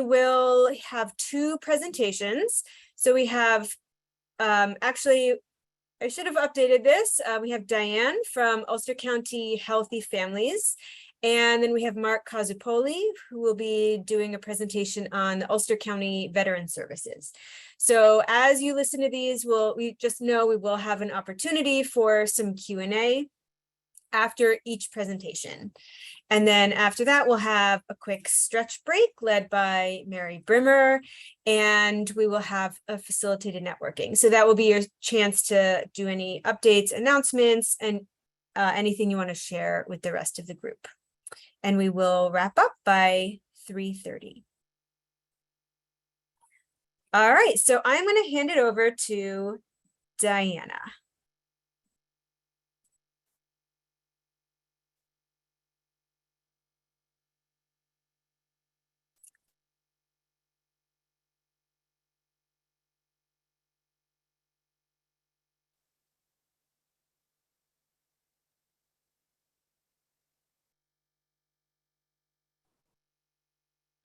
will have two presentations. So we have, actually, I should have updated this. We have Diane from Ulster County Healthy Families. And then we have Mark Kazupoli, who will be doing a presentation on the Ulster County Veteran Services. So as you listen to these, we just know we will have an opportunity for some Q&A after each presentation. And then after that, we'll have a quick stretch break led by Mary Brimmer, and we will have a facilitated networking. So that will be your chance to do any updates, announcements, and anything you want to share with the rest of the group. And we will wrap up by 3:30. All right, so I'm going to hand it over to Diana.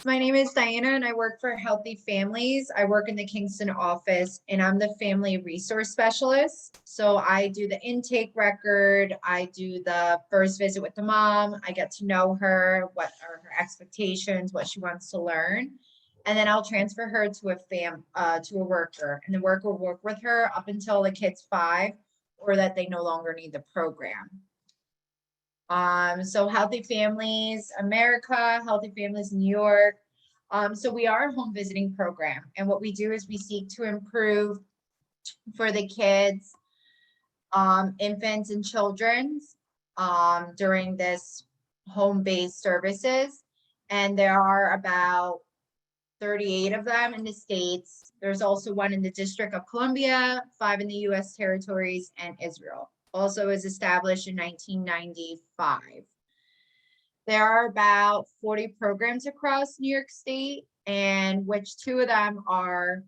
My name is Diana and I work for Healthy Families. I work in the Kingston office and I'm the family resource specialist. So I do the intake record, I do the first visit with the mom, I get to know her, what are her expectations, what she wants to learn. And then I'll transfer her to a worker, and the worker will work with her up until the kid's 5 or that they no longer need the program. So Healthy Families America, Healthy Families New York. So we are a home visiting program, and what we do is we seek to improve for the kids, infants and children's during this home-based services. And there are about 38 of them in the States. There's also one in the District of Columbia, 5 in the US territories, and Israel. Also is established in 1995. There are about 40 programs across New York State, and which 2 of them are,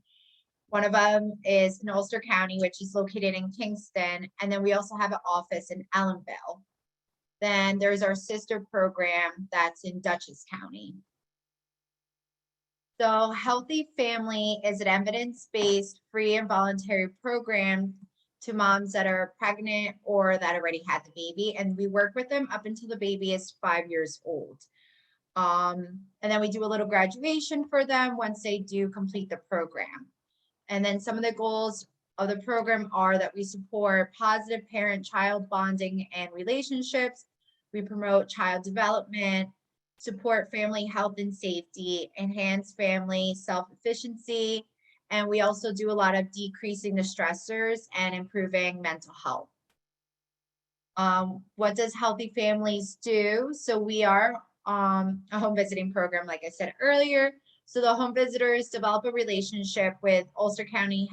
one of them is in Ulster County, which is located in Kingston, and then we also have an office in Ellenville. Then there's our sister program that's in Dutchess County. So Healthy Family is an evidence-based, free and voluntary program to moms that are pregnant or that already had the baby, and we work with them up until the baby is 5 years old. And then we do a little graduation for them once they do complete the program. And then some of the goals of the program are that we support positive parent-child bonding and relationships. We promote child development, support family health and safety, enhance family self-efficiency, and we also do a lot of decreasing the stressors and improving mental health. What does Healthy Families do? So we are a home visiting program, like I said earlier. So the home visitors develop a relationship with Ulster County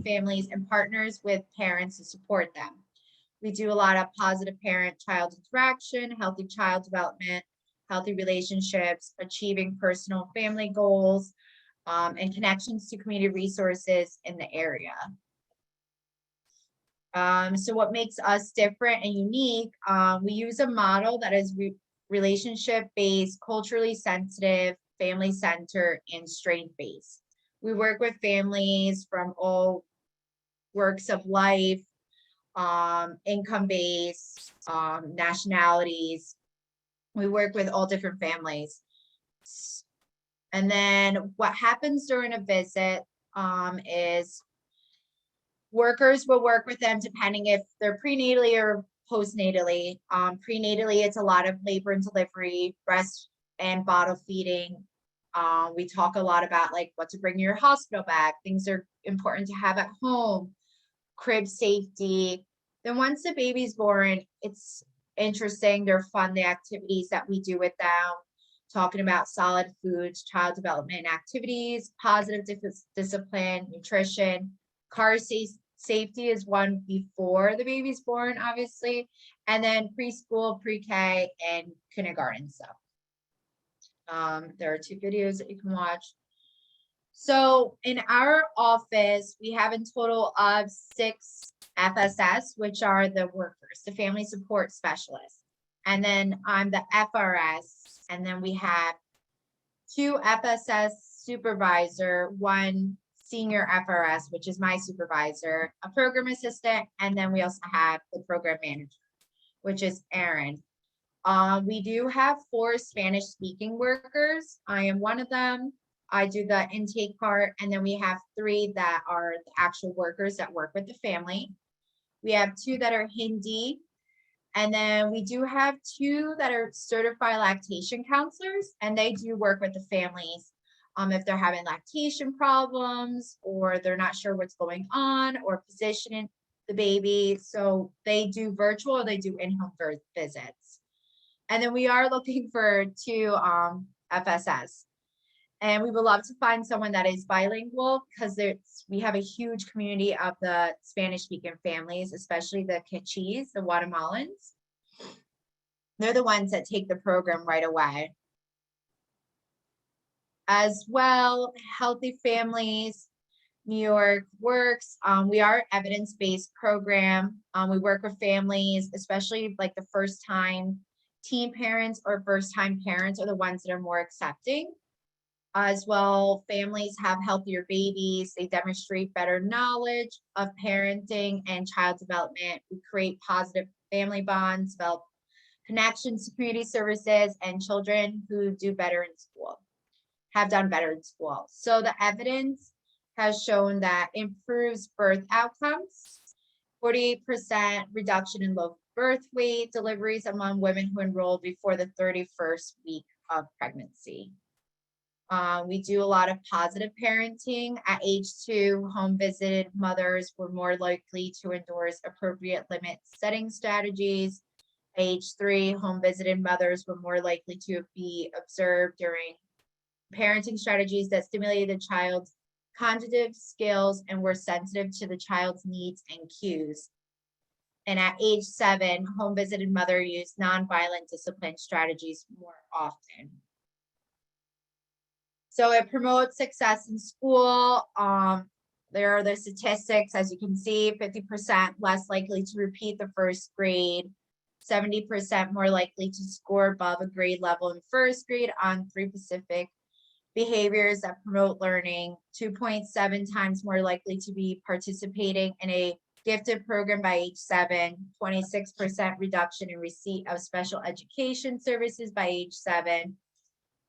families and partners with parents to support them. We do a lot of positive parent-child interaction, healthy child development, healthy relationships, achieving personal family goals, and connections to community resources in the area. So what makes us different and unique, we use a model that is relationship-based, culturally sensitive, family-centered, and strength-based. We work with families from all walks of life, income-based, nationalities. We work with all different families. And then what happens during a visit is workers will work with them depending if they're prenatally or postnatally. Prenatally, it's a lot of labor and delivery, breast and bottle feeding. We talk a lot about like what to bring in your hospital bag, things are important to have at home, crib safety. Then once the baby's born, it's interesting, they're fun, the activities that we do with them, talking about solid foods, child development activities, positive discipline, nutrition, car safety is one before the baby's born, obviously, and then preschool, pre-K, and kindergarten stuff. There are 2 videos that you can watch. So in our office, we have in total of 6 FSS, which are the workers, the family support specialists. And then I'm the FRS, and then we have 2 FSS supervisor, 1 senior FRS, which is my supervisor, a program assistant, and then we also have the program manager, which is Aaron. We do have 4 Spanish speaking workers. I am one of them. I do the intake part, and then we have 3 that are the actual workers that work with the family. We have 2 that are Hindi, and then we do have 2 that are certified lactation counselors, and they do work with the families if they're having lactation problems or they're not sure what's going on or positioning the baby. So they do virtual or they do in-home visits. And then we are looking for 2 FSS. And we would love to find someone that is bilingual because we have a huge community of the Spanish-speaking families, especially the Quechis, the Guatemalans. They're the ones that take the program right away. As well, Healthy Families, New York Works. We are an evidence-based program. We work with families, especially like the first-time teen parents or first-time parents are the ones that are more accepting. As well, families have healthier babies. They demonstrate better knowledge of parenting and child development. We create positive family bonds, develop connections to community services, and children who do better in school, have done better in school. So the evidence has shown that improves birth outcomes, 48% reduction in low birth weight deliveries among women who enrolled before the 31st week of pregnancy. We do a lot of positive parenting. At age 2, home visited mothers were more likely to endorse appropriate limit setting strategies. Age 3, home visited mothers were more likely to be observed during parenting strategies that stimulated the child's cognitive skills and were sensitive to the child's needs and cues. And at age 7, home visited mother used nonviolent discipline strategies more often. So it promotes success in school. There are the statistics, as you can see, 50% less likely to repeat the first grade, 70% more likely to score above a grade level in first grade on 3 specific behaviors that promote learning, 2.7 times more likely to be participating in a gifted program by age 7, 26% reduction in receipt of special education services by age 7,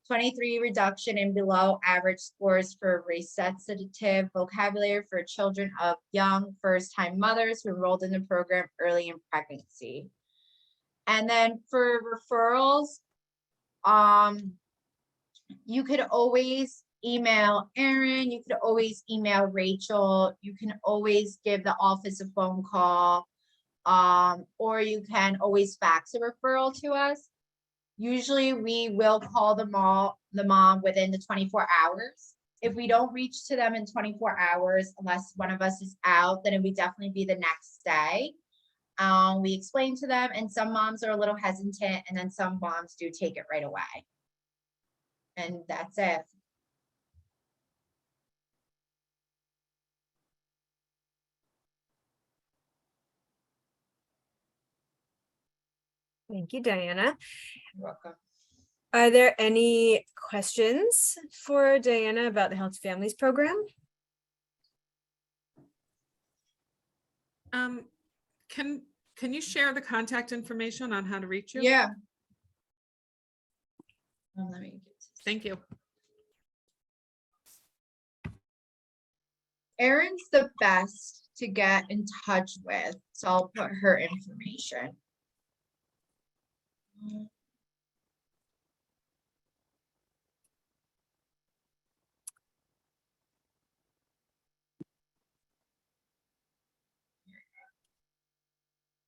23 reduction in below average scores for race-sensitive vocabulary for children of young first-time mothers who enrolled in the program early in pregnancy. And then for referrals, you could always email Erin, you could always email Rachel, you can always give the office a phone call, or you can always fax a referral to us. Usually we will call the mom within the 24 hours. If we don't reach to them in 24 hours, unless one of us is out, then it would definitely be the next day. We explain to them, and some moms are a little hesitant, and then some moms do take it right away. And that's it. Thank you, Diana. You're welcome. Are there any questions for Diana about the Healthy Families program? Can you share the contact information on how to reach you? Yeah. Let me get Thank you. Erin's the best to get in touch with, so I'll put her information.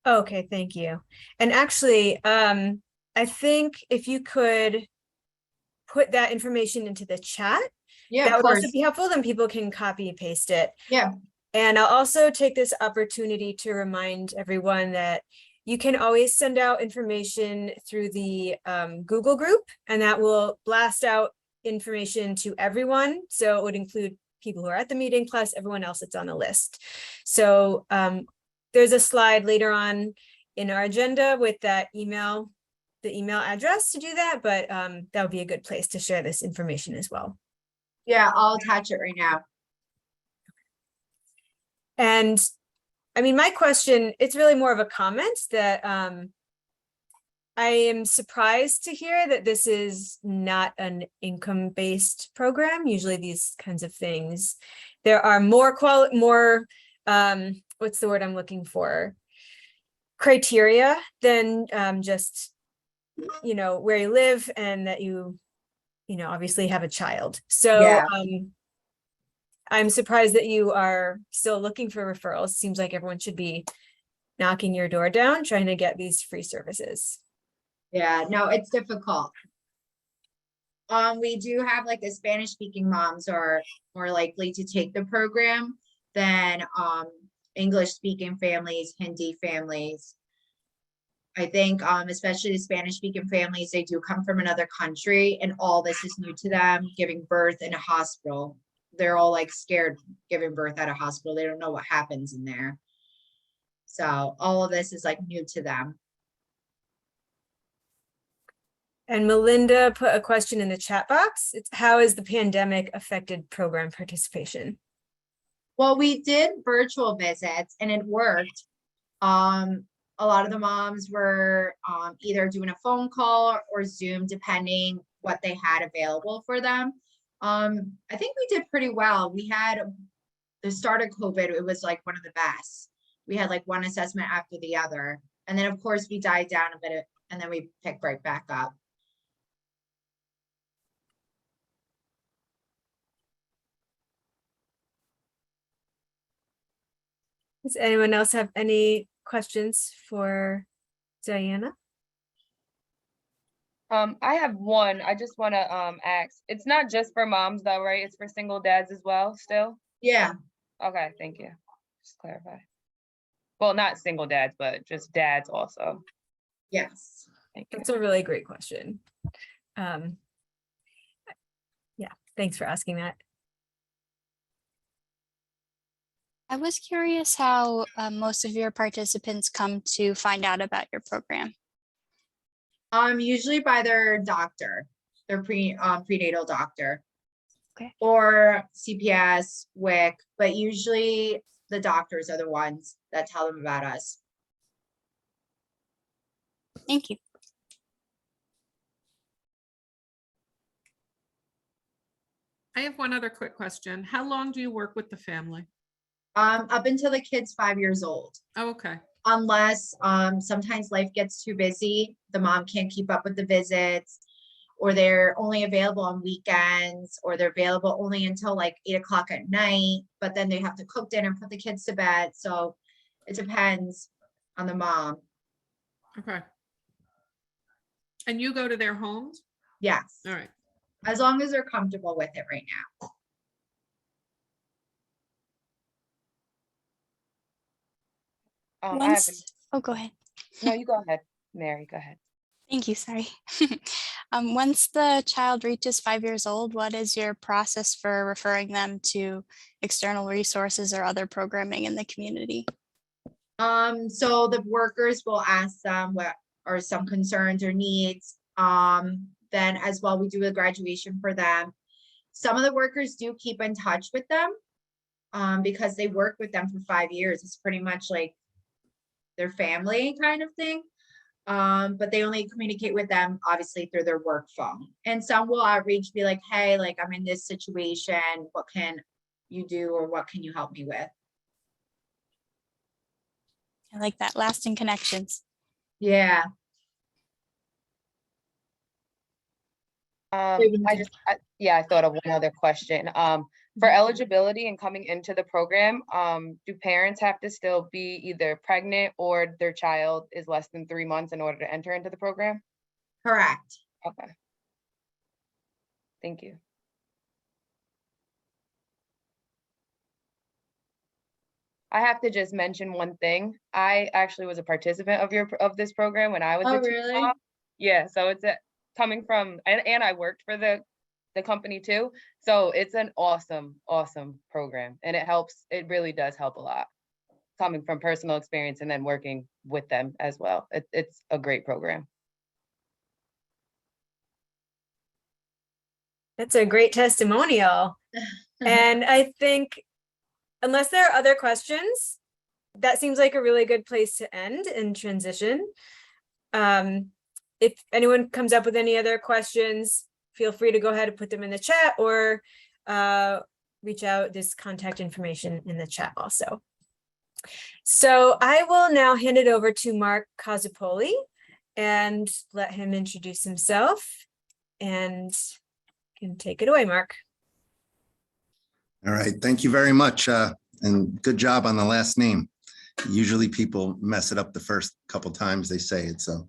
Okay, thank you. And actually, I think if you could put that information into the chat, Yeah, that of would course. also be helpful, then people can copy and paste it. Yeah. And I'll also take this opportunity to remind everyone that you can always send out information through the Google group, and that will blast out information to everyone. So it would include people who are at the meeting plus everyone else that's on the list. So there's a slide later on in our agenda with that email the email address to do that, but that would be a good place to share this information as well. Yeah, I'll attach it right now. And I mean, my question, it's really more of a comment that I am surprised to hear that this is not an income-based program. Usually these kinds of things, there are more what's the word I'm looking for? Criteria than just, you know, where you live and that you know, obviously have a child. So Yeah. I'm surprised that you are still looking for referrals. Seems like everyone should be knocking your door down, trying to get these free services. Yeah, no, it's difficult. We do have like the Spanish speaking moms are more likely to take the program than English speaking families, Hindi families. I think especially the Spanish speaking families, they do come from another country and all this is new to them, giving birth in a hospital. They're all like scared giving birth at a hospital. They don't know what happens in there. So all of this is like new to them. And Melinda put a question in the chat box. It's how has the pandemic affected program participation? Well, we did virtual visits and it worked. A lot of the moms were either doing a phone call or Zoom, depending what they had available for them. I think we did pretty well. We had the start of COVID, it was like one of the best. We had like one assessment after the other. And then of course we died down a bit and then we picked right back up. Does anyone else have any questions for Diana? I have one. I just want to ask. It's not just for moms though, right? It's for single dads as well still? Yeah. Okay, thank you. Just clarify. Well, not single dads, but just dads also. Yes. Thank you. That's a really great question. Yeah, thanks for asking that. I was curious how most of your participants come to find out about your program. Usually by their doctor, their prenatal doctor. Okay. Or CPS, WIC, but usually the doctors are the ones that tell them about us. Thank you. I have one other quick question. How long do you work with the family? Up until the kid's 5 years old. Oh, okay. Unless sometimes life gets too busy, the mom can't keep up with the visits, or they're only available on weekends, or they're available only until like 8 o'clock at night, but then they have to cook dinner, put the kids to bed. So it depends on the mom. Okay. And you go to their homes? Yes. All right. As long as they're comfortable with it right now. Oh, go ahead. No, you go ahead, Mary, go ahead. Thank you, sorry. Once the child reaches 5 years old, what is your process for referring them to external resources or other programming in the community? So the workers will ask them what are some concerns or needs. Then as well, we do a graduation for them. Some of the workers do keep in touch with them because they work with them for 5 years. It's pretty much like their family kind of thing. But they only communicate with them obviously through their work phone. And some will outreach, be like, hey, like I'm in this situation, what can you do or what can you help me with? I like that, lasting connections. Yeah. I thought of one other question. For eligibility and coming into the program, do parents have to still be either pregnant or their child is less than 3 months in order to enter into the program? Correct. Okay. Thank you. I have to just mention one thing. I actually was a participant of this program when I was Oh, a teen really? mom. Yeah, so it's coming from, and I worked for the company too. So it's an awesome program, and it really does help a lot, coming from personal experience and then working with them as well. It's a great program. That's a great testimonial. And I think unless there are other questions, that seems like a really good place to end and transition. If anyone comes up with any other questions, feel free to go ahead and put them in the chat or reach out. This contact information in the chat also. So I will now hand it over to Mark Casapoli and let him introduce himself, and can take it away, Mark. All right, thank you very much, and good job on the last name. Usually people mess it up the first couple times they say it, so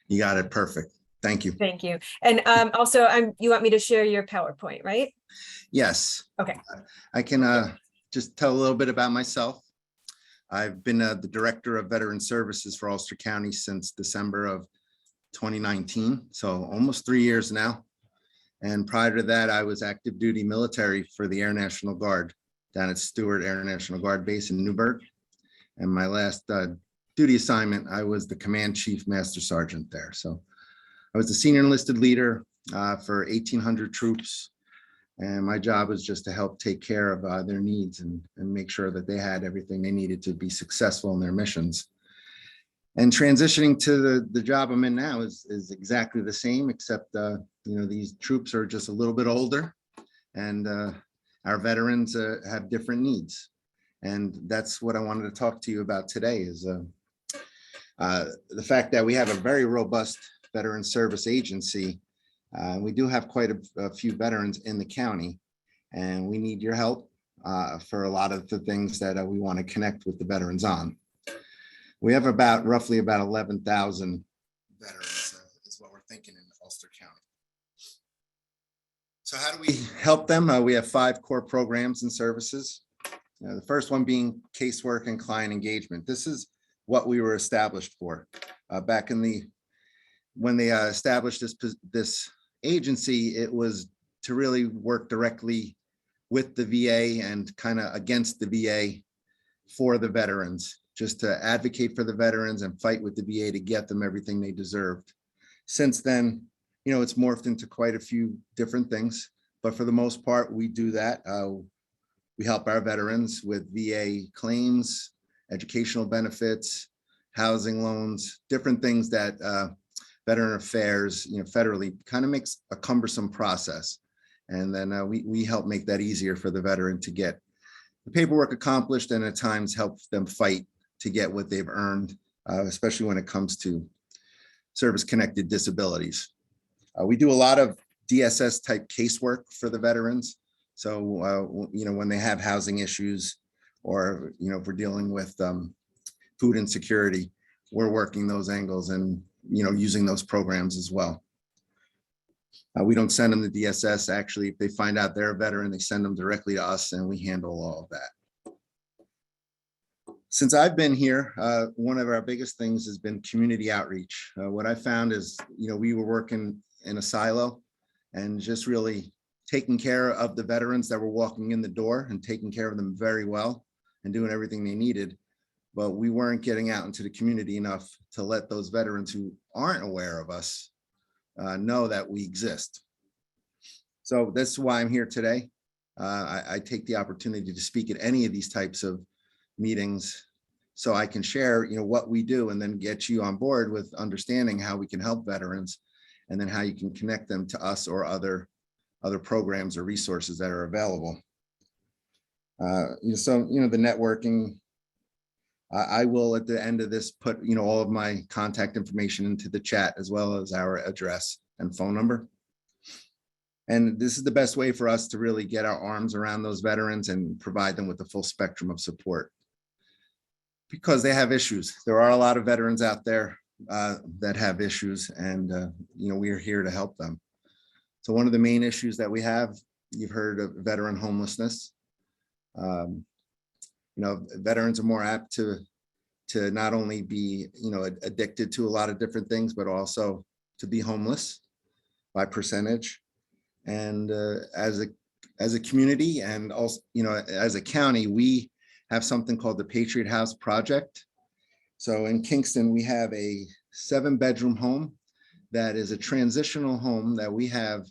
you got it perfect. Thank you. Thank you. And also, you want me to share your PowerPoint, right? Yes. Okay. I can just tell a little bit about myself. I've been the Director of Veteran Services for Ulster County since December of 2019, so almost 3 years now. And prior to that, I was active duty military for the Air National Guard down at Stewart Air National Guard Base in Newburgh. And my last duty assignment, I was the Command Chief Master Sergeant there. So I was the senior enlisted leader for 1,800 troops. And my job was just to help take care of their needs and make sure that they had everything they needed to be successful in their missions. And transitioning to the job I'm in now is exactly the same, except these troops are just a little bit older, and our veterans have different needs. And that's what I wanted to talk to you about today is the fact that we have a very robust veteran service agency. We do have quite a few veterans in the county, and we need your help for a lot of the things that we want to connect with the veterans on. We have roughly about 11,000 veterans is what we're thinking in Ulster County. So how do we help them? We have 5 core programs and services. The first one being casework and client engagement. This is what we were established for. Back in when they established this agency, it was to really work directly with the VA and kind of against the VA for the veterans, just to advocate for the veterans and fight with the VA to get them everything they deserved. Since then, it's morphed into quite a few different things, but for the most part, we do that. We help our veterans with VA claims, educational benefits, housing loans, different things that Veteran Affairs, federally kind of makes a cumbersome process. And then we help make that easier for the veteran to get the paperwork accomplished, and at times help them fight to get what they've earned, especially when it comes to service-connected disabilities. We do a lot of DSS type casework for the veterans. So, when they have housing issues, or, if we're dealing with food insecurity, we're working those angles and, using those programs as well. We don't send them to DSS. Actually, if they find out they're a veteran, they send them directly to us, and we handle all of that. Since I've been here, one of our biggest things has been community outreach. What I found is, we were working in a silo and just really taking care of the veterans that were walking in the door and taking care of them very well and doing everything they needed. But we weren't getting out into the community enough to let those veterans who aren't aware of us know that we exist. So that's why I'm here today. I take the opportunity to speak at any of these types of meetings so I can share, what we do, and then get you on board with understanding how we can help veterans, and then how you can connect them to us or other programs or resources that are available. So, the networking, I will at the end of this put, all of my contact information into the chat, as well as our address and phone number. And this is the best way for us to really get our arms around those veterans and provide them with the full spectrum of support, because they have issues. There are a lot of veterans out there that have issues, and we are here to help them. So one of the main issues that we have, you've heard of veteran homelessness. Veterans are more apt to not only be addicted to a lot of different things, but also to be homeless by percentage. And as a community, and also as a county, we have something called the Patriot House Project. So in Kingston, we have a 7-bedroom home that is a transitional home that we have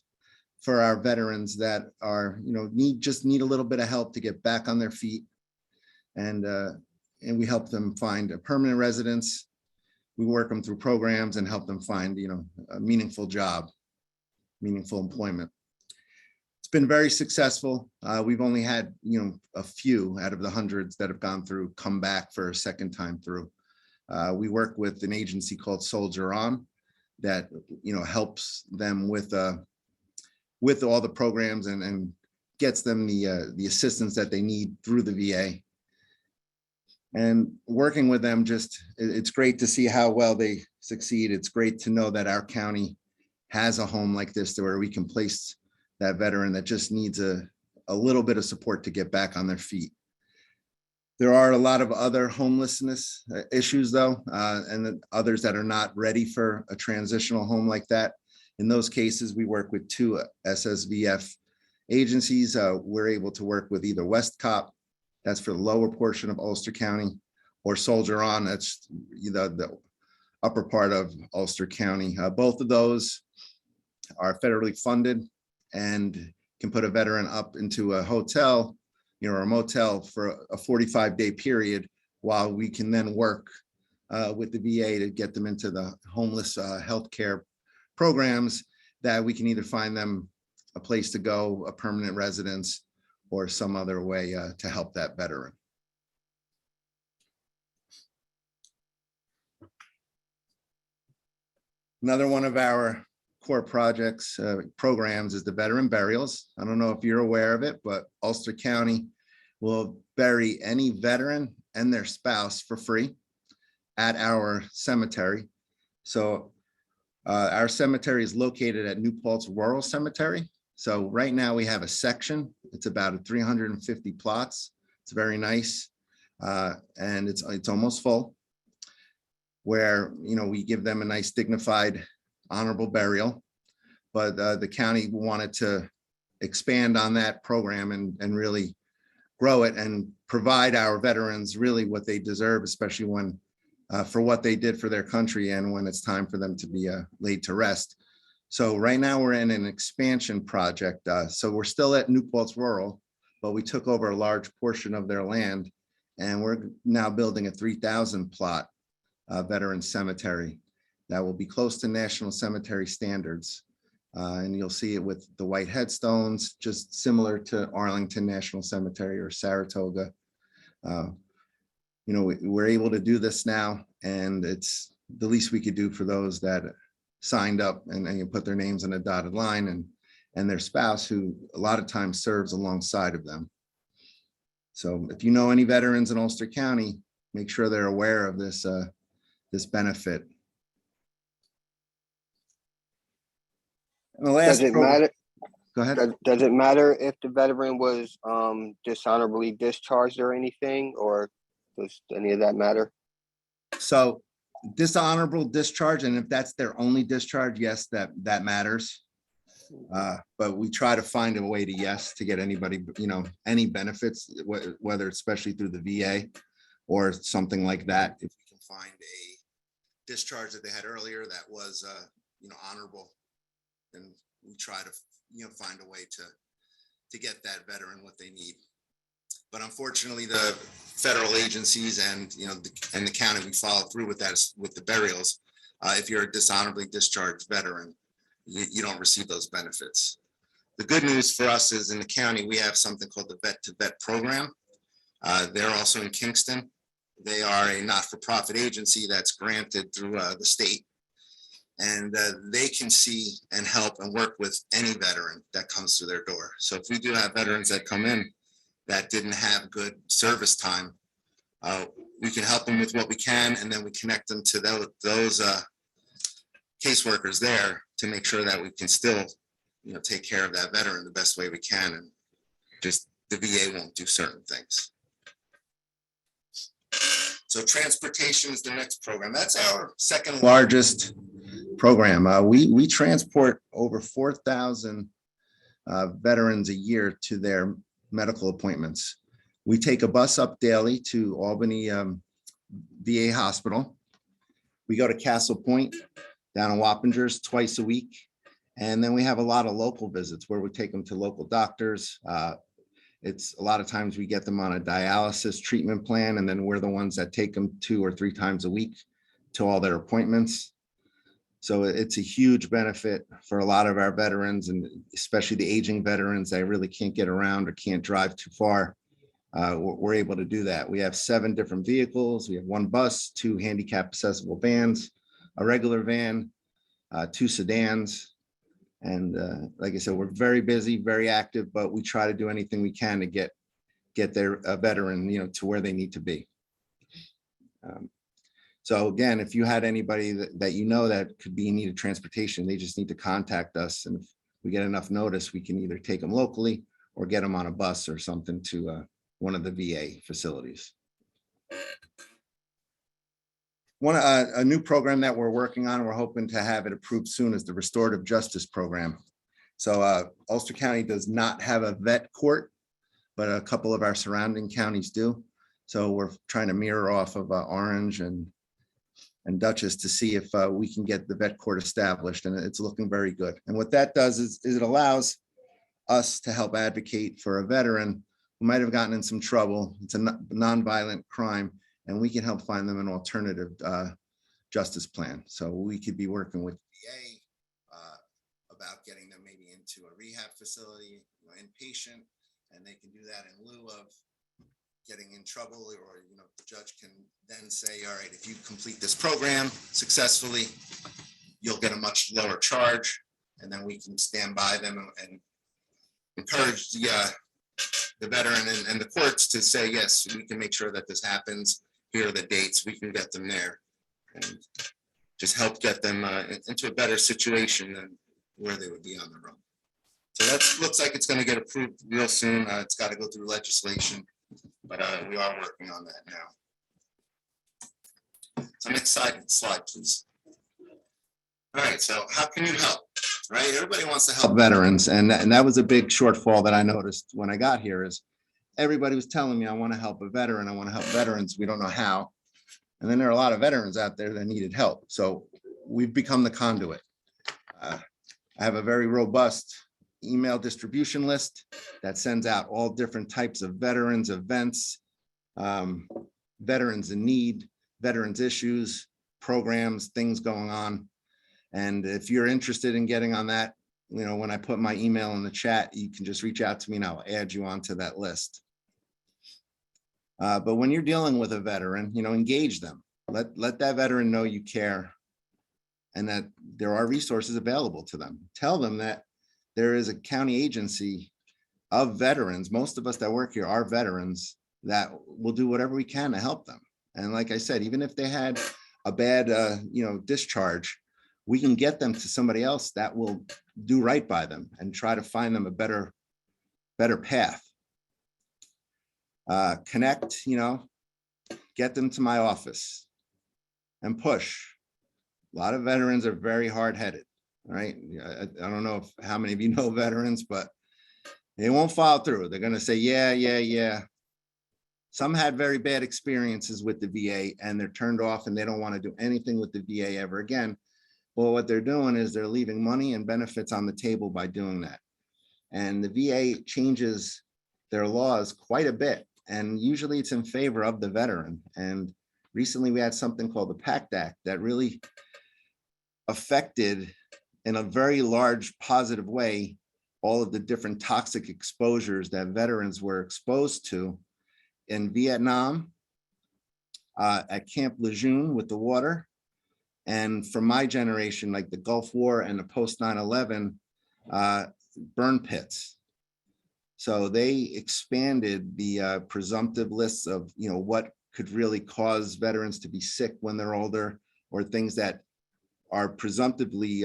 for our veterans that are, just need a little bit of help to get back on their feet. And we help them find a permanent residence. We work them through programs and help them find, a meaningful job, meaningful employment. It's been very successful. We've only had, a few out of the hundreds that have gone through come back for a second time through. We work with an agency called Soldier On that, helps them with all the programs and gets them the assistance that they need through the VA. And working with them, it's great to see how well they succeed. It's great to know that our county has a home like this where we can place that veteran that just needs a little bit of support to get back on their feet. There are a lot of other homelessness issues though, and others that are not ready for a transitional home like that. In those cases, we work with 2 SSVF agencies. We're able to work with either West Cop, that's for the lower portion of Ulster County, or Soldier On, that's the upper part of Ulster County. Both of those are federally funded and can put a veteran up into a hotel, or a motel for a 45-day period, while we can then work with the VA to get them into the homeless healthcare programs that we can either find them a place to go, a permanent residence, or some other way to help that veteran. Another one of our core projects, programs, is the veteran burials. I don't know if you're aware of it, but Ulster County will bury any veteran and their spouse for free at our cemetery. So our cemetery is located at New Paltz Rural Cemetery. So right now we have a section, it's about 350 plots. It's very nice. And it's almost full, where, we give them a nice dignified, honorable burial. But the county wanted to expand on that program and really grow it and provide our veterans really what they deserve, especially when for what they did for their country and when it's time for them to be laid to rest. So right now we're in an expansion project. So we're still at New Paltz Rural, but we took over a large portion of their land, and we're now building a 3,000 plot veteran cemetery that will be close to National Cemetery standards. And you'll see it with the white headstones, just similar to Arlington National Cemetery or Saratoga. We're able to do this now, and it's the least we could do for those that signed up and you put their names in a dotted line, and their spouse, who a lot of times serves alongside of them. So if you know any veterans in Ulster County, make sure they're aware of this benefit. And the last Does it matter? Go ahead. Does it matter if the veteran was dishonorably discharged or anything, or does any of that matter? So dishonorable discharge, and if that's their only discharge, yes, that matters. But we try to find a way to get anybody, any benefits, whether especially through the VA or something like that. If we can find a discharge that they had earlier that was, honorable, then we try to, find a way to get that veteran what they need. But unfortunately, the federal agencies and the county, we follow through with that, with the burials. If you're a dishonorably discharged veteran, you don't receive those benefits. The good news for us is in the county, we have something called the Vet to Vet program. They're also in Kingston. They are a not-for-profit agency that's granted through the state. And they can see and help and work with any veteran that comes through their door. So if we do have veterans that come in that didn't have good service time, we can help them with what we can, and then we connect them to those caseworkers there to make sure that we can still, take care of that veteran the best way we can, and just the VA won't do certain things. So transportation is the next program. That's our second largest program. We transport over 4,000 veterans a year to their medical appointments. We take a bus up daily to Albany VA Hospital. We go to Castle Point down in Wappingers twice a week, And then we have a lot of local visits where we take them to local doctors. It's a lot of times we get them on a dialysis treatment plan, and then we're the ones that take them 2 or 3 times a week to all their appointments. So it's a huge benefit for a lot of our veterans, and especially the aging veterans that really can't get around or can't drive too far. We're able to do that. We have 7 different vehicles. We have 1 bus, 2 handicap accessible vans, a regular van, 2 sedans. And like I said, we're very busy, very active, but we try to do anything we can to get their veteran, to where they need to be. So again, if you had anybody that that could be in need of transportation, they just need to contact us. And if we get enough notice, we can either take them locally or get them on a bus or something to one of the VA facilities. A new program that we're working on, we're hoping to have it approved soon, is the restorative justice program. So Ulster County does not have a vet court, but a couple of our surrounding counties do. So we're trying to mirror off of Orange and Dutchess to see if we can get the vet court established, and it's looking very good. And what that does is it allows us to help advocate for a veteran who might have gotten in some trouble. It's a nonviolent crime, and we can help find them an alternative justice plan. So we could be working with VA about getting them maybe into a rehab facility, inpatient, and they can do that in lieu of getting in trouble, or the judge can then say, all right, if you complete this program successfully, you'll get a much lower charge, and then we can stand by them and encourage the veteran and the courts to say, yes, we can make sure that this happens. Here are the dates, we can get them there, and just help get them into a better situation than where they would be on their own. So that looks like it's going to get approved real soon. It's got to go through legislation, but we are working on that now. So next slide, please. All right, so how can you help? Right, everybody wants to help veterans, and that was a big shortfall that I noticed when I got here. Is everybody was telling me, I want to help a veteran, I want to help veterans, we don't know how. And then there are a lot of veterans out there that needed help. So we've become the conduit. I have a very robust email distribution list that sends out all different types of veterans events, veterans in need, veterans issues, programs, things going on. And if you're interested in getting on that, when I put my email in the chat, you can just reach out to me and I'll add you onto that list. But when you're dealing with a veteran, engage them. Let that veteran know you care and that there are resources available to them. Tell them that there is a county agency of veterans. Most of us that work here are veterans that will do whatever we can to help them. And like I said, even if they had a bad, discharge, we can get them to somebody else that will do right by them and try to find them a better path. Connect, get them to my office and push. A lot of veterans are very hard-headed, right? I don't know how many of you know veterans, but they won't follow through. They're going to say, yeah. Some had very bad experiences with the VA and they're turned off and they don't want to do anything with the VA ever again. Well, what they're doing is they're leaving money and benefits on the table by doing that. And the VA changes their laws quite a bit. And usually it's in favor of the veteran. And recently we had something called the PACT Act that really affected in a very large positive way all of the different toxic exposures that veterans were exposed to in Vietnam, at Camp Lejeune with the water. And from my generation, like the Gulf War and the post 9/11 burn pits. So they expanded the presumptive lists of, what could really cause veterans to be sick when they're older, or things that are presumptively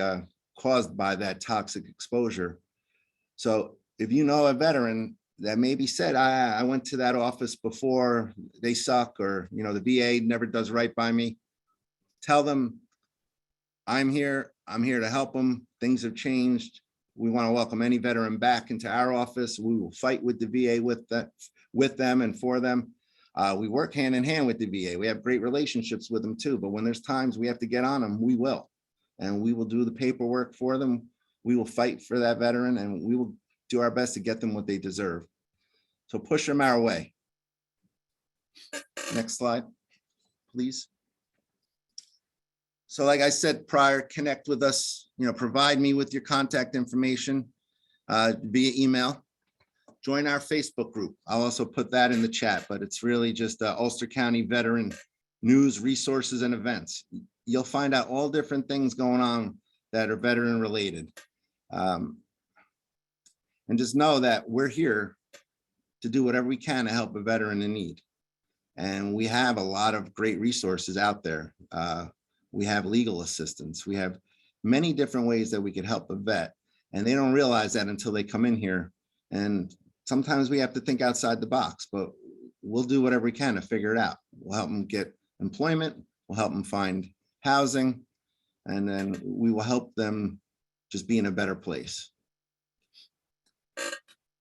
caused by that toxic exposure. So if you know a veteran that maybe said, I went to that office before, they suck, or, the VA never does right by me, tell them, I'm here to help them. Things have changed. We want to welcome any veteran back into our office. We will fight with the VA with them and for them. We work hand in hand with the VA. We have great relationships with them too, but when there's times we have to get on them, we will. And we will do the paperwork for them. we will fight for that veteran and we will do our best to get them what they deserve. So push them our way. Next slide, please. So like I said prior, connect with us, provide me with your contact information via email. Join our Facebook group. I'll also put that in the chat, but it's really just Ulster County Veteran News, Resources, and Events. You'll find out all different things going on that are veteran related. And just know that we're here to do whatever we can to help a veteran in need. And we have a lot of great resources out there. We have legal assistance. We have many different ways that we could help a vet. And they don't realize that until they come in here. And sometimes we have to think outside the box, but we'll do whatever we can to figure it out. We'll help them get employment. We'll help them find housing. And then we will help them just be in a better place.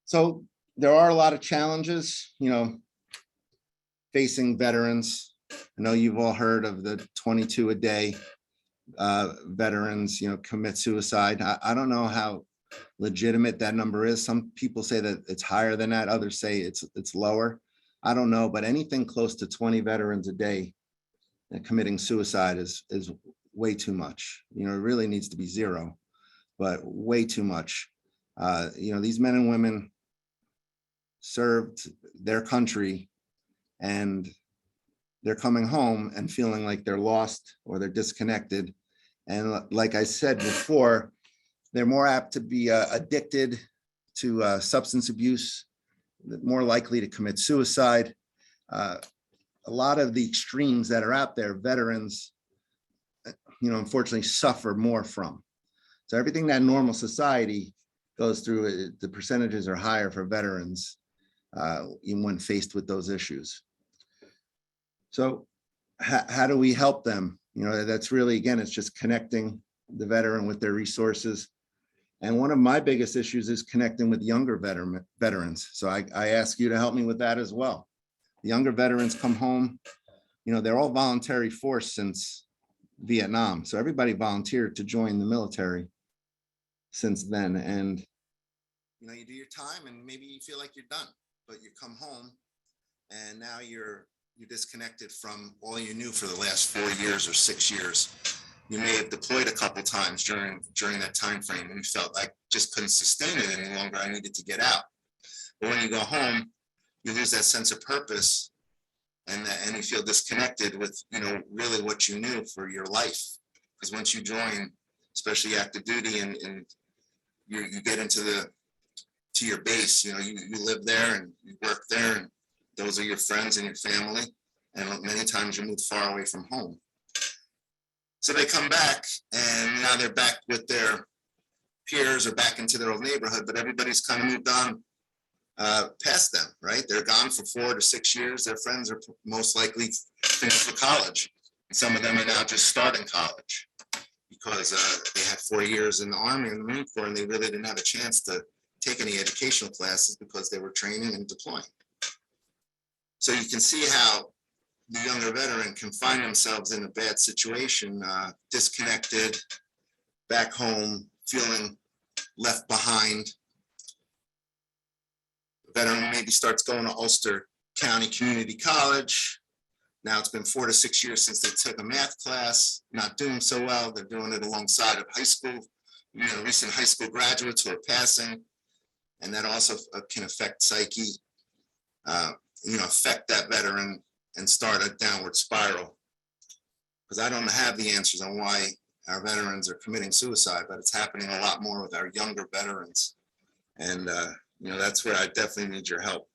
So there are a lot of challenges, facing veterans. I know you've all heard of the 22 a day veterans, commit suicide. I don't know how legitimate that number is. Some people say that it's higher than that. Others say it's lower. I don't know, but anything close to 20 veterans a day committing suicide is way too much. It really needs to be zero, but way too much. These men and women served their country and they're coming home and feeling like they're lost or they're disconnected. And like I said before, they're more apt to be addicted to substance abuse, more likely to commit suicide. A lot of the extremes that are out there, veterans, unfortunately suffer more from. So everything that normal society goes through, the percentages are higher for veterans even when faced with those issues. So how do we help them? That's really, again, it's just connecting the veteran with their resources. And one of my biggest issues is connecting with younger veterans. So I ask you to help me with that as well. The younger veterans come home, they're all voluntary force since Vietnam. So everybody volunteered to join the military since then. And, you do your time and maybe you feel like you're done, but you come home and now you're disconnected from all you knew for the last 4 years or 6 years. You may have deployed a couple times during that time frame and you felt like just couldn't sustain it any longer. I needed to get out. But when you go home, you lose that sense of purpose and you feel disconnected with, really what you knew for your life. Because once you join, especially active duty, and you get into your base, you live there and you work there, and those are your friends and your family. And many times you move far away from home. So they come back and now they're back with their peers or back into their old neighborhood, but everybody's kind of moved on past them, right? They're gone for 4 to 6 years. Their friends are most likely finished with college. And some of them are now just starting college because they had 4 years in the Army and the Marine Corps, and they really didn't have a chance to take any educational classes because they were training and deploying. So you can see how the younger veteran can find themselves in a bad situation, disconnected, back home, feeling left behind. The veteran maybe starts going to Ulster County Community College. Now it's been 4 to 6 years since they took a math class, not doing so well. They're doing it alongside of high school, recent high school graduates who are passing. And that also can affect psyche, affect that veteran and start a downward spiral. Because I don't have the answers on why our veterans are committing suicide, but it's happening a lot more with our younger veterans. And, that's where I definitely need your help,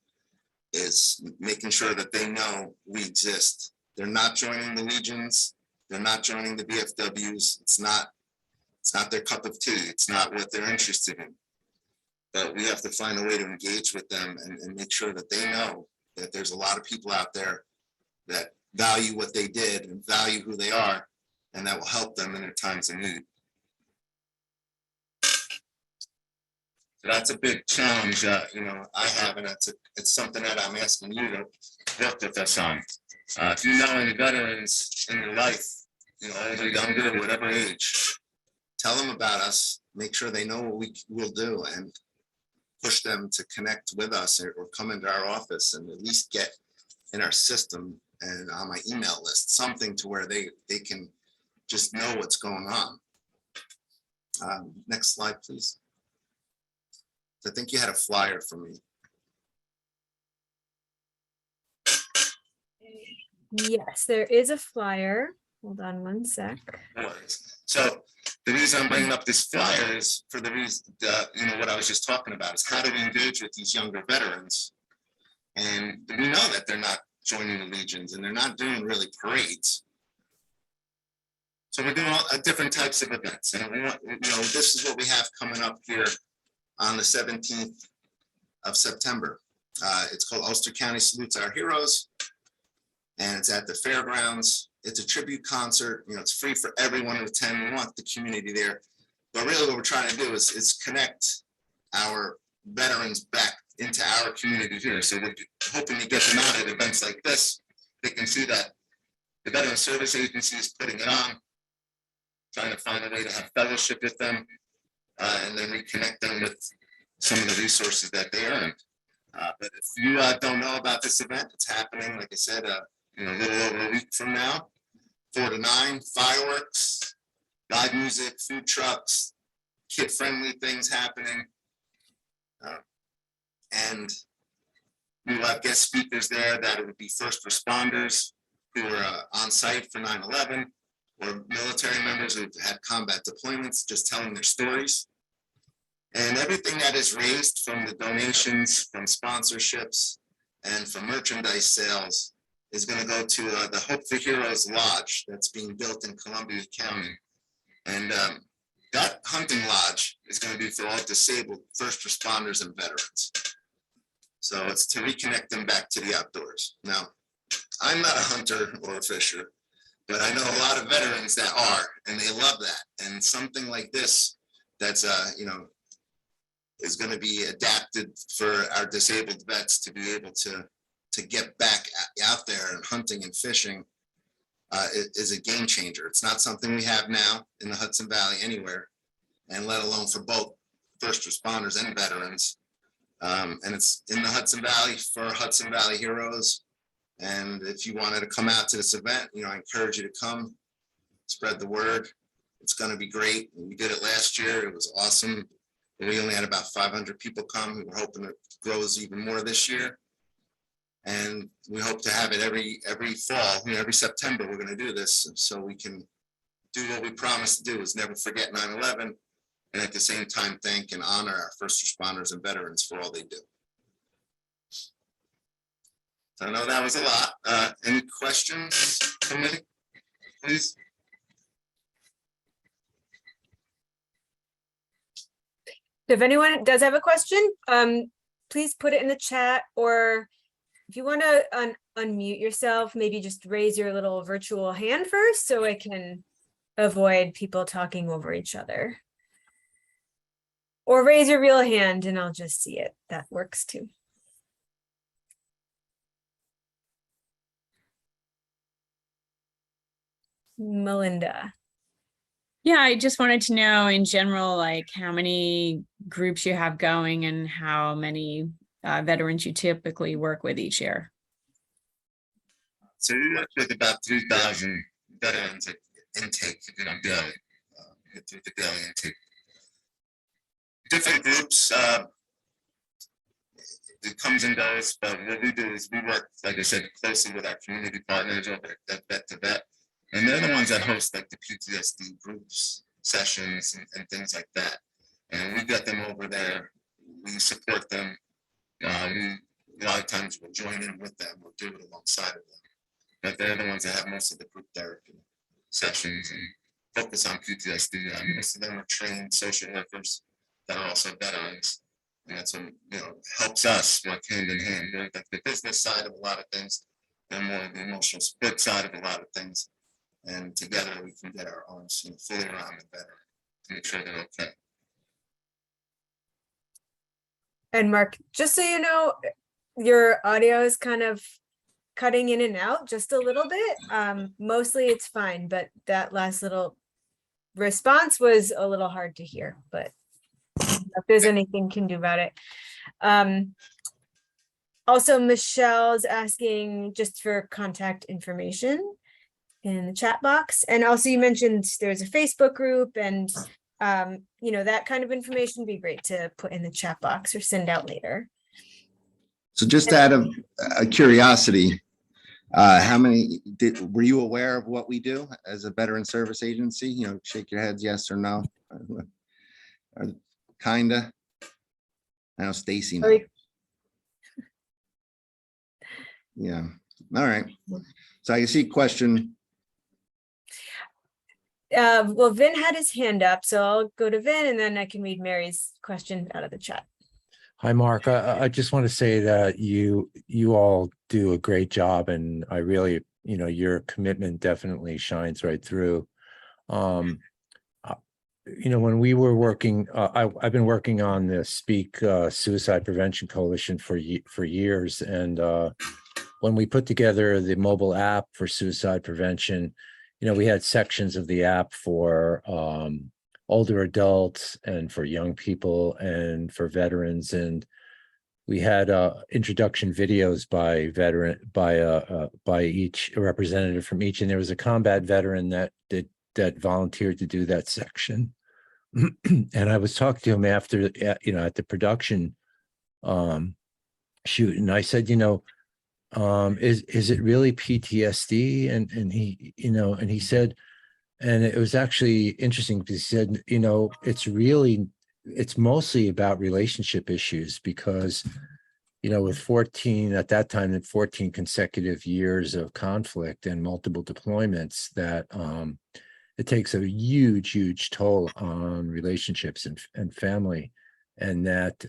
is making sure that they know we exist. They're not joining the Legions. They're not joining the VFWs. It's not their cup of tea. It's not what they're interested in. But we have to find a way to engage with them and make sure that they know that there's a lot of people out there that value what they did and value who they are, and that will help them in their times of need. So that's a big challenge, I have, and it's something that I'm asking you to work with us on. If you know any veterans in your life, older, younger, whatever age, tell them about us, make sure they know what we will do, and push them to connect with us or come into our office and at least get in our system and on my email list, something to where they can just know what's going on. Next slide, please. I think you had a flyer for me. Yes, there is a flyer. Hold on one sec. So the reason I'm bringing up this flyer is for the reason, you know, what I was just talking about is how do we engage with these younger veterans? And we know that they're not joining the legions and they're not doing really parades. So we're doing different types of events. And we want, you know, this is what we have coming up here on the 17th of September. It's called Ulster County Salutes Our Heroes. And it's at the fairgrounds. It's a tribute concert. You know, it's free for everyone to attend. We want the community there. But really what we're trying to do is connect our veterans back into our community here. So we're hoping to get them out at events like this. They can see that the Veteran Service Agency is putting it on, trying to find a way to have fellowship with them, and then reconnect them with some of the resources that they earned. But if you don't know about this event, it's happening, like I said, you know, a little over a week from now, 4 to 9, fireworks, live music, food trucks, kid-friendly things happening. And we will have guest speakers there that would be first responders who are on site for 9/11, or military members who've had combat deployments, just telling their stories. And everything that is raised from the donations, from sponsorships, and from merchandise sales is going to go to the Hope for Heroes Lodge that's being built in Columbia County. And that hunting lodge is going to be for all disabled first responders and veterans. So it's to reconnect them back to the outdoors. Now, I'm not a hunter or a fisher, but I know a lot of veterans that are, and they love that. And something like this, that's, you know, is going to be adapted for our disabled vets to be able to get back out there and hunting and fishing is a game changer. It's not something we have now in the Hudson Valley anywhere, and let alone for both first responders and veterans. And it's in the Hudson Valley for Hudson Valley Heroes. And if you wanted to come out to this event, you know, I encourage you to come, spread the word. It's going to be great. We did it last year. It was awesome. We only had about 500 people come. We were hoping it grows even more this year. And we hope to have it every fall, you know, every September, we're going to do this. So we can do what we promised to do, is never forget 9/11. And at the same time, thank and honor our first responders and veterans for all they do. So I know that was a lot. Any questions, committee, please? If anyone does have a question, please put it in the chat, or if you want to unmute yourself, maybe just raise your little virtual hand first so I can avoid people talking over each other. Or raise your real hand and I'll just see it. That works too. Melinda. Yeah, I just wanted to know in general, like how many groups you have going and how many veterans you typically work with each year. So we work with about 3,000 veterans at intake, you know, daily, through the daily intake. Different groups, it comes and goes, but what we do is we work, like I said, closely with our community partners over at Vet to Vet. And they're the ones that host like the PTSD groups, sessions, and things like that. And we get them over there, we support them. A lot of times we'll join in with them, we'll do it alongside of them. But they're the ones that have most of the group therapy sessions and focus on PTSD. Most of them are trained social workers that are also veterans. And that's what, you know, helps us work hand in hand. We're like the business side of a lot of things, and more the emotional support side of a lot of things. And together we can get our arms, you know, fully around the veteran to make sure they're okay. And Mark, just so you know, your audio is kind of cutting in and out just a little bit. Mostly it's fine, but that last little response was a little hard to hear, but if there's anything can do about it. Also, Michelle's asking just for contact information in the chat box. And also you mentioned there's a Facebook group and, you know, that kind of information would be great to put in the chat box or send out later. So just out of curiosity, how many were you aware of what we do as a veteran service agency? You know, shake your heads, yes or no. Kinda. I know Stacy knows. Yeah. All right. So I see a question. Well, Vin had his hand up, so I'll go to Vin and then I can read Mary's question out of the chat. Hi, Mark. I just want to say that you all do a great job, and I really, you know, your commitment definitely shines right through. You know, when we were working, I've been working on the Speak Suicide Prevention Coalition for years, and when we put together the mobile app for suicide prevention, you know, we had sections of the app for older adults and for young people and for veterans, and we had introduction videos by each representative from each, and there was a combat veteran that volunteered to do that section. And I was talking to him after, you know, at the production shoot, and I said, you know, is it really PTSD? And he, you know, and he said, and it was actually interesting because he said, you know, it's mostly about relationship issues because, you know, with 14 at that time, 14 consecutive years of conflict and multiple deployments, that it takes a huge toll on relationships and family, and that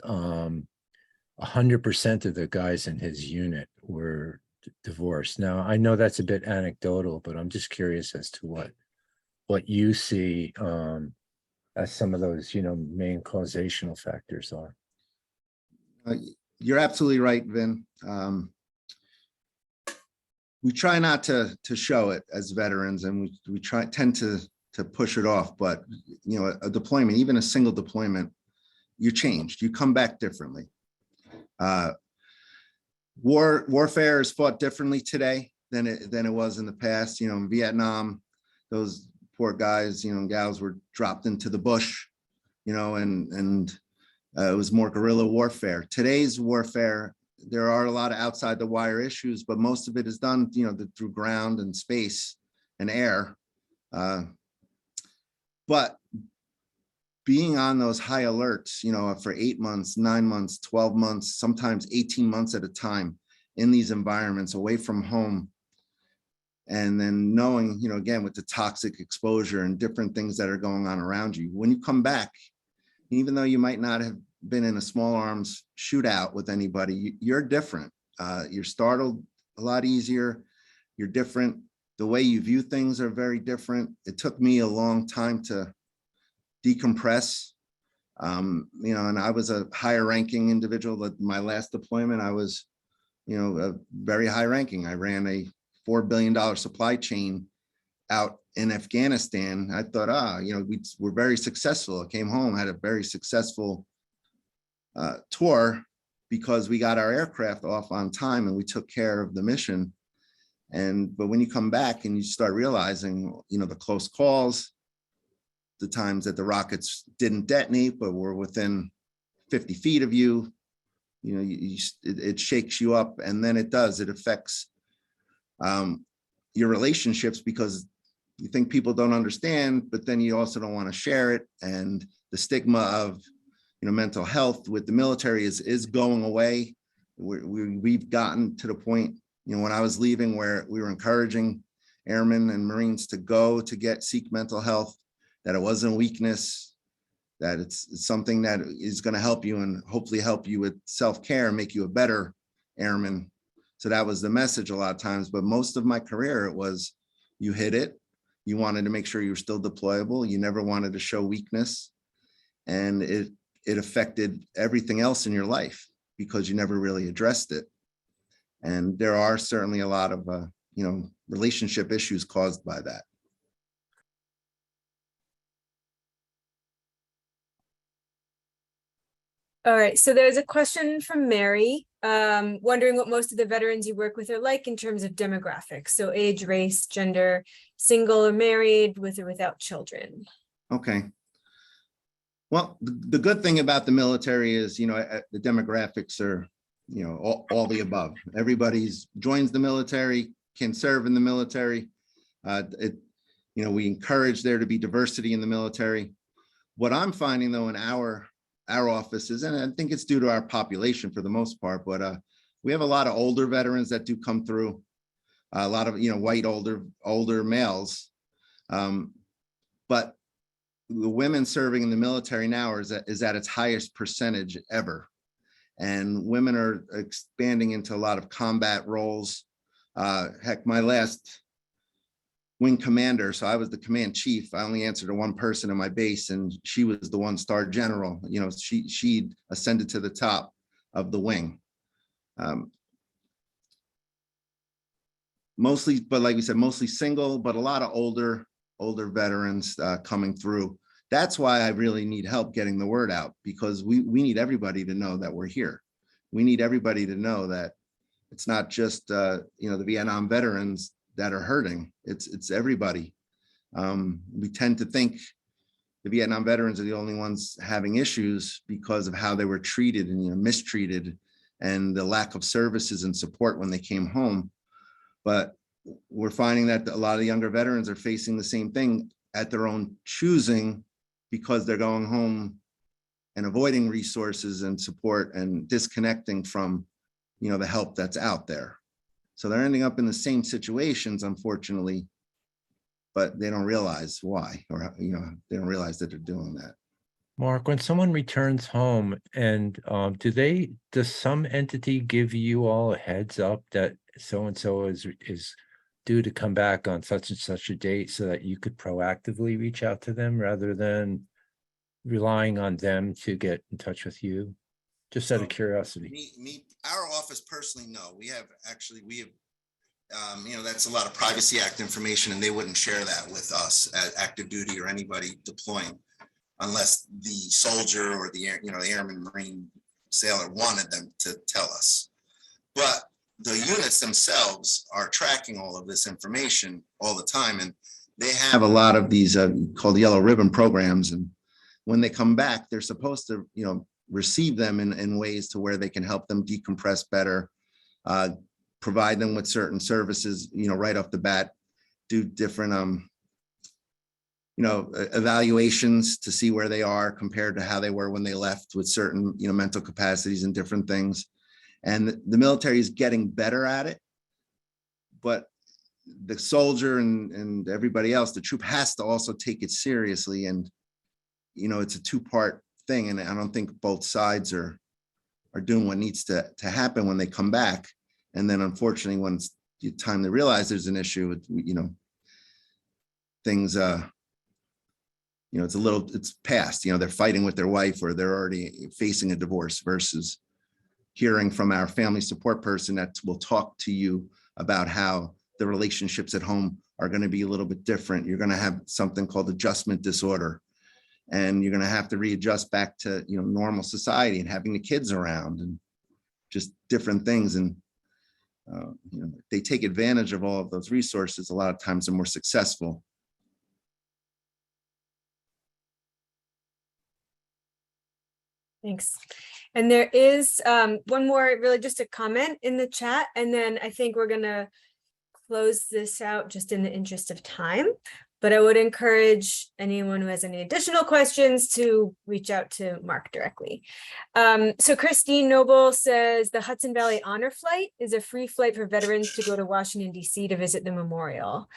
100% of the guys in his unit were divorced. Now, I know that's a bit anecdotal, but I'm just curious as to what you see as some of those, you know, main causational factors are. You're absolutely right, Vin. We try not to show it as veterans, and we tend to push it off. But you know, a deployment, even a single deployment, you changed. You come back differently. Warfare is fought differently today than it was in the past. You know, in Vietnam, those poor guys, you know, and gals were dropped into the bush, you know, and it was more guerrilla warfare. Today's warfare, there are a lot of outside the wire issues, but most of it is done, you know, through ground and space and air. But being on those high alerts, you know, for 8 months, 9 months, 12 months, sometimes 18 months at a time in these environments away from home. And then knowing, you know, again, with the toxic exposure and different things that are going on around you, when you come back, even though you might not have been in a small arms shootout with anybody, you're different. You're startled a lot easier. You're different. The way you view things are very different. It took me a long time to decompress. You know, and I was a higher ranking individual. At my last deployment, I was, you know, a very high ranking. I ran a $4 billion supply chain out in Afghanistan. I thought, you know, we're very successful. I came home, had a very successful tour because we got our aircraft off on time and we took care of the mission. But when you come back and you start realizing, you know, the close calls, the times that the rockets didn't detonate, but were within 50 feet of you, you know, it shakes you up. And then it affects your relationships because you think people don't understand, but then you also don't want to share it. And the stigma of, you know, mental health with the military is going away. We've gotten to the point, you know, when I was leaving, where we were encouraging airmen and Marines to seek mental health, that it wasn't a weakness, that it's something that is going to help you and hopefully help you with self-care and make you a better airman. So that was the message a lot of times. But most of my career, it was, you hit it. You wanted to make sure you were still deployable. You never wanted to show weakness. And it affected everything else in your life because you never really addressed it. And there are certainly a lot of, you know, relationship issues caused by that. All right, so there's a question from Mary, wondering what most of the veterans you work with are like in terms of demographics. So age, race, gender, single or married, with or without children. Okay. Well, the good thing about the military is, the demographics are, all the above. Everybody's joins the military, can serve in the military. We encourage there to be diversity in the military. What I'm finding though in our offices, and I think it's due to our population for the most part, but we have a lot of older veterans that do come through, a lot of, white older males. But the women serving in the military now is at its highest percentage ever. And women are expanding into a lot of combat roles. Heck, my last wing commander, so I was the command chief. I only answered to one person in my base, and she was the 1-star general. She ascended to the top of the wing. Mostly, but like we said, mostly single, but a lot of older veterans coming through. That's why I really need help getting the word out, because we need everybody to know that we're here. We need everybody to know that it's not just the Vietnam veterans that are hurting. It's everybody. We tend to think the Vietnam veterans are the only ones having issues because of how they were treated and mistreated, and the lack of services and support when they came home. But we're finding that a lot of younger veterans are facing the same thing at their own choosing, because they're going home and avoiding resources and support and disconnecting from, the help that's out there. So they're ending up in the same situations, unfortunately, but they don't realize why, or, they don't realize that they're doing that. Mark, when someone returns home, and does some entity give you all a heads up that so-and-so is due to come back on such and such a date, so that you could proactively reach out to them rather than relying on them to get in touch with you? Just out of curiosity. Our office personally, no. We have, that's a lot of Privacy Act information, and they wouldn't share that with us at active duty or anybody deploying, unless the soldier or the airman, marine, sailor wanted them to tell us. But the units themselves are tracking all of this information all the time, and they have a lot of these called yellow ribbon programs. And when they come back, they're supposed to, receive them in ways to where they can help them decompress better, provide them with certain services, right off the bat, do different, evaluations to see where they are compared to how they were when they left, with certain, mental capacities and different things. And the military is getting better at it, but the soldier and everybody else, the troop, has to also take it seriously. And, it's a two-part thing. And I don't think both sides are doing what needs to happen when they come back. And then unfortunately, when it's time to realize there's an issue, things, it's past, they're fighting with their wife, or they're already facing a divorce, versus hearing from our family support person that will talk to you about how the relationships at home are going to be a little bit different. You're going to have something called adjustment disorder, and you're going to have to readjust back to, normal society, and having the kids around, and just different things. And, they take advantage of all of those resources. A lot of times they're more successful. Thanks. And there is one more, really just a comment in the chat, and then I think we're gonna close this out just in the interest of time. But I would encourage anyone who has any additional questions to reach out to Mark directly. So Christine Noble says the Hudson Valley Honor Flight is a free flight for veterans to go to Washington, D.C. to visit the memorial.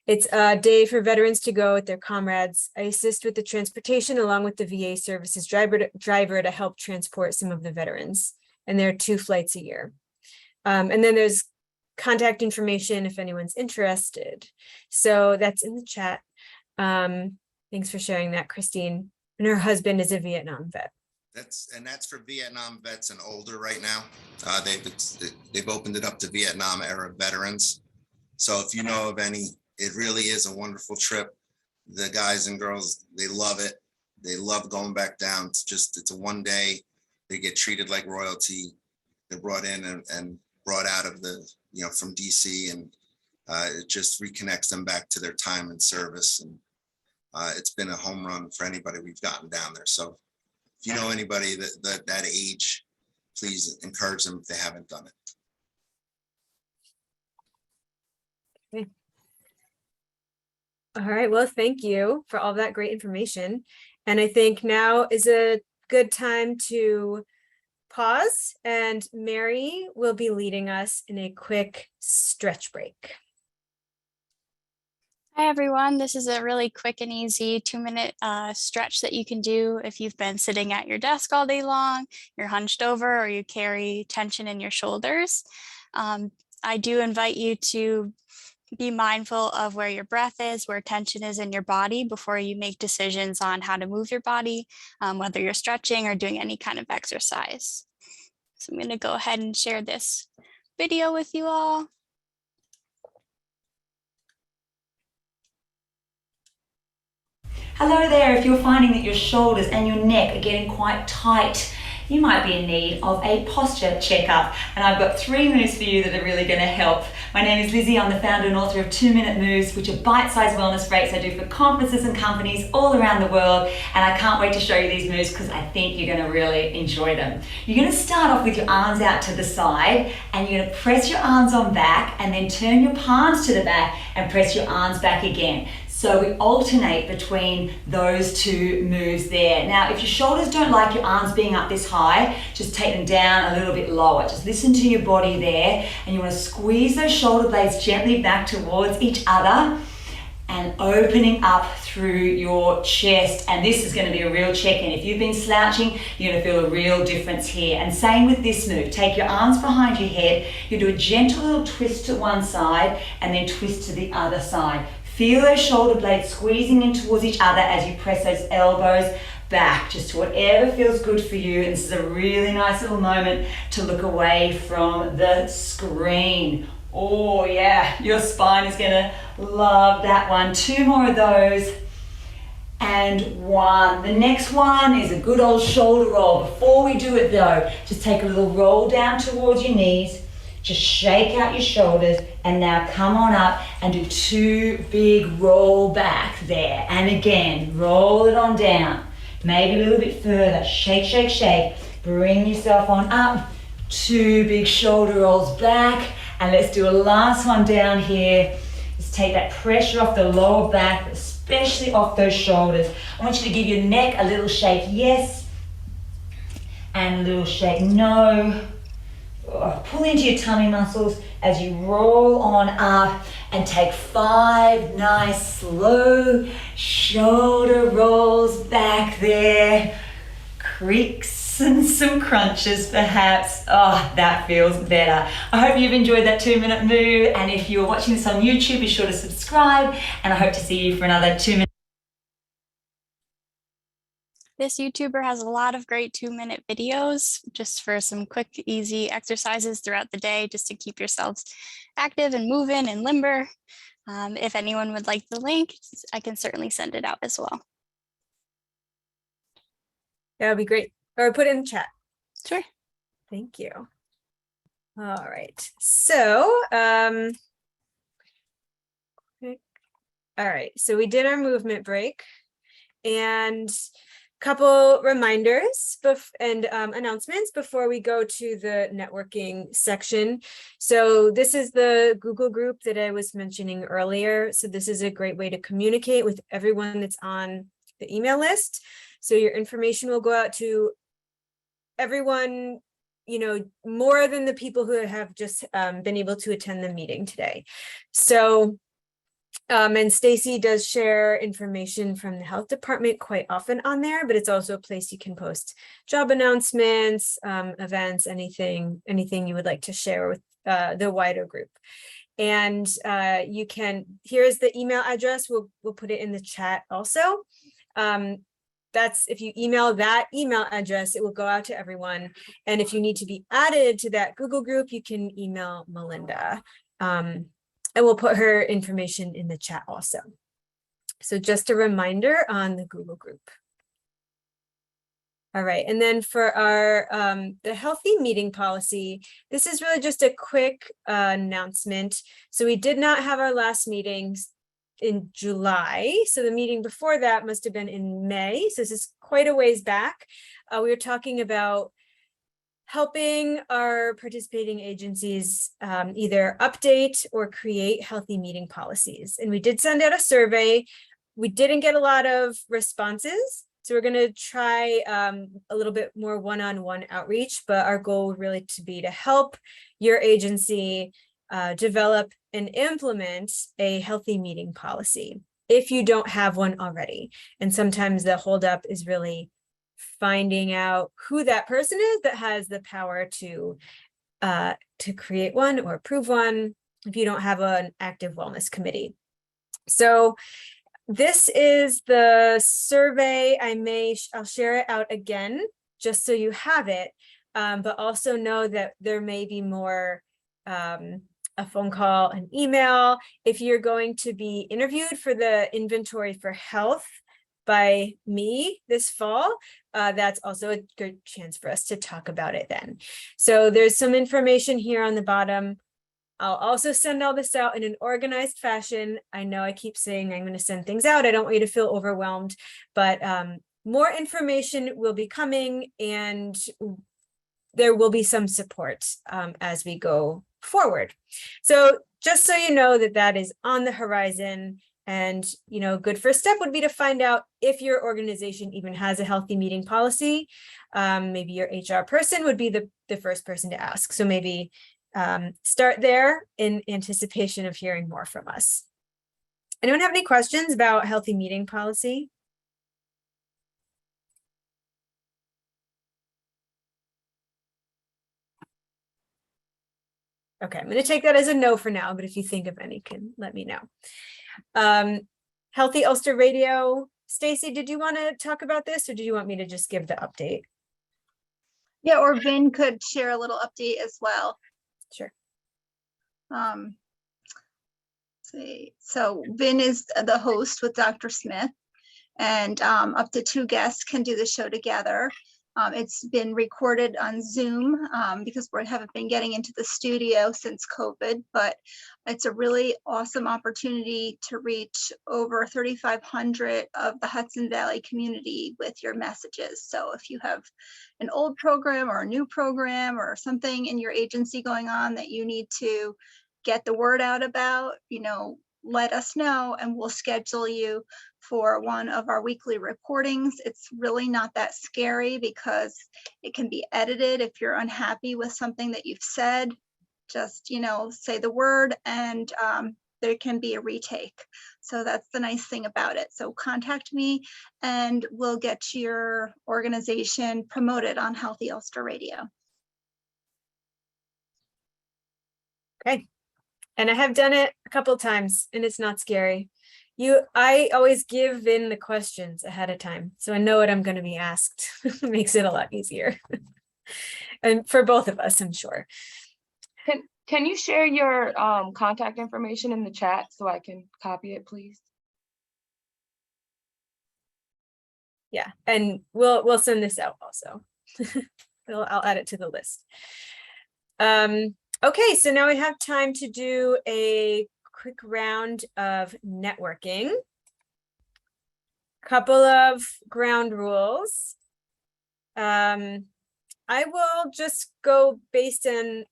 It's a day for veterans to go with their comrades. I assist with the transportation along with the VA services driver to help transport some of the veterans. And there are 2 flights a year. And then there's contact information if anyone's interested. So that's in the chat. Thanks for sharing that, Christine. And her husband is a Vietnam vet. That's for Vietnam vets and older right now. They've opened it up to Vietnam era veterans. So if you know of any, it really is a wonderful trip. The guys and girls, they love it. They love going back down. It's a one day They get treated like royalty. They're brought in and brought out of the, from DC, and it just reconnects them back to their time and service. And it's been a home run for anybody we've gotten down there. So if you know anybody that age, please encourage them if they haven't done it. All right, well, thank you for all that great information. And I think now is a good time to pause, and Mary will be leading us in a quick stretch break. Hi, everyone. This is a really quick and easy 2-minute stretch that you can do if you've been sitting at your desk all day long, you're hunched over, or you carry tension in your shoulders. I do invite you to be mindful of where your breath is, where tension is in your body before you make decisions on how to move your body, whether you're stretching or doing any kind of exercise. So I'm going to go ahead and share this video with you all. Hello there, if you're finding that your shoulders and your neck are getting quite tight, you might be in need of a posture checkup. And I've got 3 moves for you that are really going to help. My name is Lizzie, I'm the founder and author of 2-Minute Moves, which are bite-sized wellness breaks I do for conferences and companies all around the world. And I can't wait to show you these moves because I think you're going to really enjoy them. You're going to start off with your arms out to the side, and you're going to press your arms on back and then turn your palms to the back and press your arms back again. So we alternate between those 2 moves there. Now, if your shoulders don't like your arms being up this high, just take them down a little bit lower. Just listen to your body there, and you want to squeeze those shoulder blades gently back towards each other and opening up through your chest. And this is going to be a real check-in. If you've been slouching, you're going to feel a real difference here. And same with this move. Take your arms behind your head. You do a gentle little twist to one side and then twist to the other side. Feel those shoulder blades squeezing in towards each other as you press those elbows back, just to whatever feels good for you. And this is a really nice little moment to look away from the screen. Oh yeah, your spine is gonna love that one. 2 more of those. And 1. The next one is a good old shoulder roll. Before we do it though, just take a little roll down towards your knees. Just shake out your shoulders, and now come on up and do 2 big roll back there. And again, roll it on down. Maybe a little bit further. Shake, shake, shake. Bring yourself on up. 2 big shoulder rolls back. And let's do a last one down here. Just take that pressure off the lower back, especially off those shoulders. I want you to give your neck a little shake, yes, and a little shake, no. Pull into your tummy muscles as you roll on up, and take 5 nice slow shoulder rolls back there. Creaks and some crunches perhaps. Oh, that feels better. I hope you've enjoyed that 2-minute move, and if you're watching this on YouTube, be sure to subscribe, and I hope to see you for another 2 minutes. This YouTuber has a lot of great 2-minute videos just for some quick, easy exercises throughout the day, just to keep yourselves active and moving and limber. If anyone would like the link, I can certainly send it out as well. That would be great. Or put it in the chat. Sure. Thank you. All right. So, all right. So we did our movement break, and couple reminders and announcements before we go to the networking section. So this is the Google group that I was mentioning earlier. So this is a great way to communicate with everyone that's on the email list. So your information will go out to everyone, more than the people who have just been able to attend the meeting today. So and Stacy does share information from the health department quite often on there, but it's also a place you can post job announcements, events, anything you would like to share with the wider group. And you can, here's the email address. We'll put it in the chat also. That's, if you email that email address, it will go out to everyone. And if you need to be added to that Google group, you can email Melinda. And we'll put her information in the chat also. So just a reminder on the Google group. All right, and then for our the healthy meeting policy, this is really just a quick announcement. So we did not have our last meetings in July. So the meeting before that must have been in May. So this is quite a ways back. We were talking about helping our participating agencies either update or create healthy meeting policies. And we did send out a survey. We didn't get a lot of responses. So we're going to try a little bit more one-on-one outreach, but our goal would really to be to help your agency develop and implement a healthy meeting policy if you don't have one already. And sometimes the holdup is really finding out who that person is that has the power to create one or approve one if you don't have an active wellness committee. So this is the survey. I'll share it out again, just so you have it, but also know that there may be more, a phone call, an email. If you're going to be interviewed for the inventory for health by me this fall, that's also a good chance for us to talk about it then. So there's some information here on the bottom. I'll also send all this out in an organized fashion. I know I keep saying I'm going to send things out. I don't want you to feel overwhelmed, but more information will be coming, and there will be some support as we go forward. So just so you know that that is on the horizon. And, you know, a good first step would be to find out if your organization even has a healthy meeting policy. Maybe your HR person would be the first person to ask. So maybe start there in anticipation of hearing more from us. Anyone have any questions about healthy meeting policy? Okay, I'm going to take that as a no for now, but if you think of any, can let me know. Healthy Ulster Radio. Stacy, did you want to talk about this, or do you want me to just give the update? Yeah, or Vin could share a little update as well. Sure. See, so Vin is the host with Dr. Smith, and up to 2 guests can do the show together. It's been recorded on Zoom because we haven't been getting into the studio since COVID, but it's a really awesome opportunity to reach over 3,500 of the Hudson Valley community with your messages. So if you have an old program or a new program or something in your agency going on that you need to get the word out about, you know, let us know and we'll schedule you for one of our weekly recordings. It's really not that scary because it can be edited. If you're unhappy with something that you've said, just, you know, say the word and there can be a retake. So that's the nice thing about it. So contact me and we'll get your organization promoted on Healthy Ulster Radio. Okay. And I have done it a couple of times and it's not scary. I always give Vin the questions ahead of time, so I know what I'm going to be asked. It makes it a lot easier. And for both of us, I'm sure. Can you share your contact information in the chat so I can copy it, please? Yeah, and we'll send this out also. I'll add it to the list. Okay, so now we have time to do a quick round of networking. Couple of ground rules. I will just go based in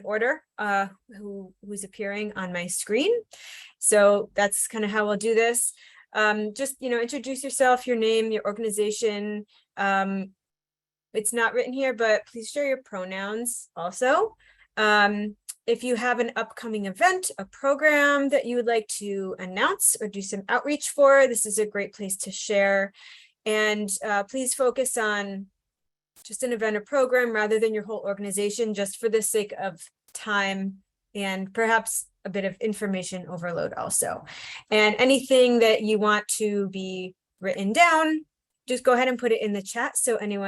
order who's appearing on my screen. So that's kind of how we'll do this. Just, you know, introduce yourself, your name, your organization. It's not written here, but please share your pronouns also. If you have an upcoming event, a program that you would like to announce or do some outreach for, this is a great place to share. And please focus on just an event or program rather than your whole organization, just for the sake of time and perhaps a bit of information overload also. And anything that you want to be written down, just go ahead and put it in the chat so anyone